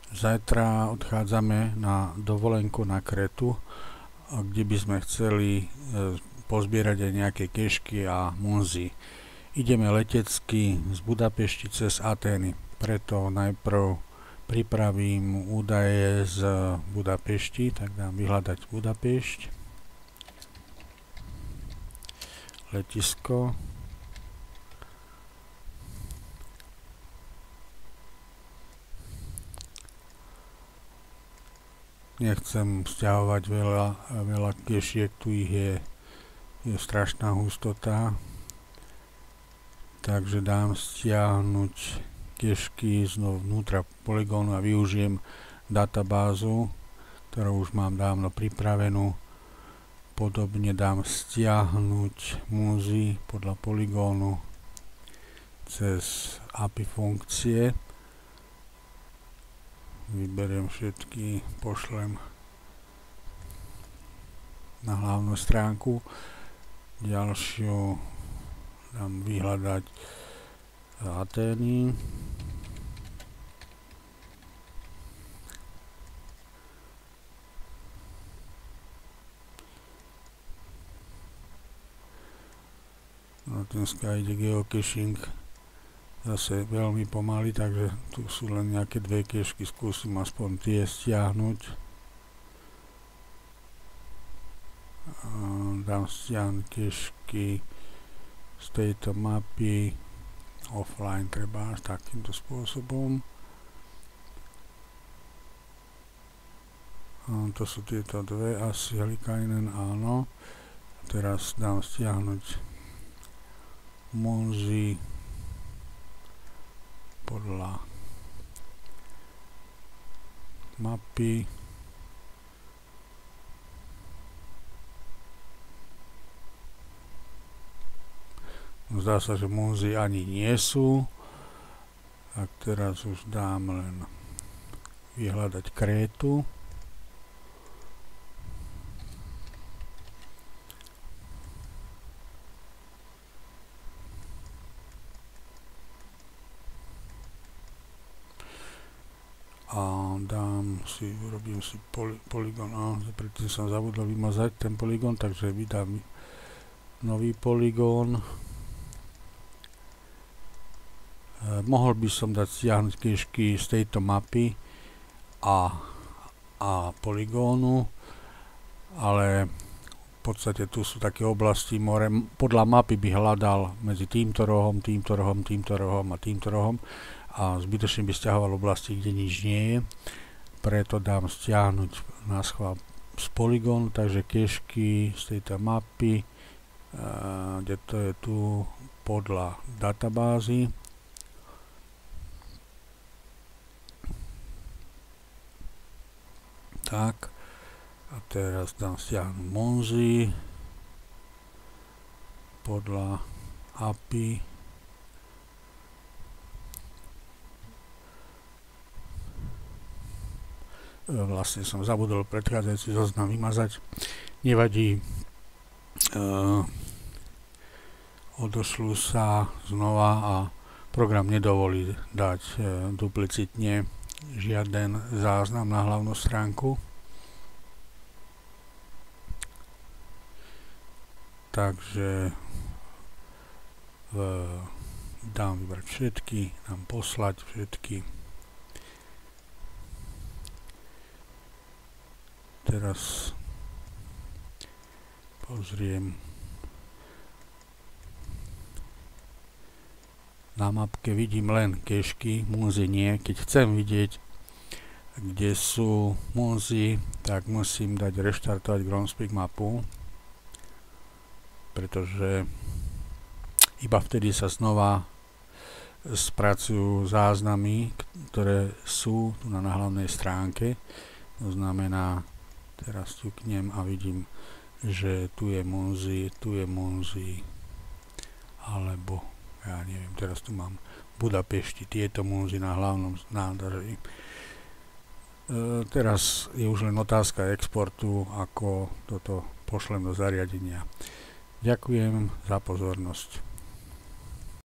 Zajtra odchádzame na dovolenku na Kretu, kde by sme chceli pozbierať aj nejaké kešky a munzy. Ideme letecky z Budapešti cez Atény, preto najprv pripravím údaje z Budapešti, tak dám vyhľadať Budapešť, letisko, nechcem stiahovať veľa kešiek, tu ich je strašná hustota, takže dám stiahnuť kešky vnútra poligónu a využijem databázu, ktorú už mám dávno pripravenú. Podobne dám stiahnuť múzy podľa poligónu cez API funkcie. Vyberiem všetky, pošlem na hlavnú stránku. Ďalšiu dám vyhľadať Atény. No, dneska ide geocaching zase veľmi pomaly, takže tu sú len nejaké dve kešky, skúsim aspoň tie stiahnuť. Dám stiahnuť kešky z tejto mapy offline, treba takýmto spôsobom. To sú tieto dve, asi Helikainen, áno. Teraz dám stiahnuť munzy podľa mapy. Zdá sa, že munzy ani nie sú. Tak teraz už dám len vyhľadať Krétu. A urobím si polygón, predtým som zabudol vymazať ten polygón, takže vydám nový polygón. Mohol by som dať stiahnuť kešky z tejto mapy a polygónu, ale v podstate tu sú také oblasti more. Podľa mapy by hľadal medzi týmto rohom, týmto rohom, týmto rohom a týmto rohom a zbytočne by stiahoval oblasti, kde nič nie je. Preto dám stiahnuť na schvál z polygónu, takže kešky z tejto mapy, kde to je tu podľa databázy. Tak, a teraz dám stiahnuť munzy podľa API. Vlastne som zabudol predchádzajúci zoznam vymazať. Nevadí, odošľú sa znova a program nedovolí dať duplicitne žiaden záznam na hlavnú stránku. Takže dám vybrať všetky, dám poslať všetky. Teraz pozriem na mapke, vidím len kešky, munzy nie. Keď chcem vidieť, kde sú munzy, tak musím dať reštartovať Groundspeak mapu, pretože iba vtedy sa znova spracujú záznamy, ktoré sú tu na hlavnej stránke. To znamená, teraz ťuknem a vidím, že tu je munzy, alebo ja neviem, teraz tu mám Budapešti, tieto munzy na hlavnom nádraží. Teraz je už len otázka exportu, ako toto pošlem do zariadenia. Ďakujem za pozornosť.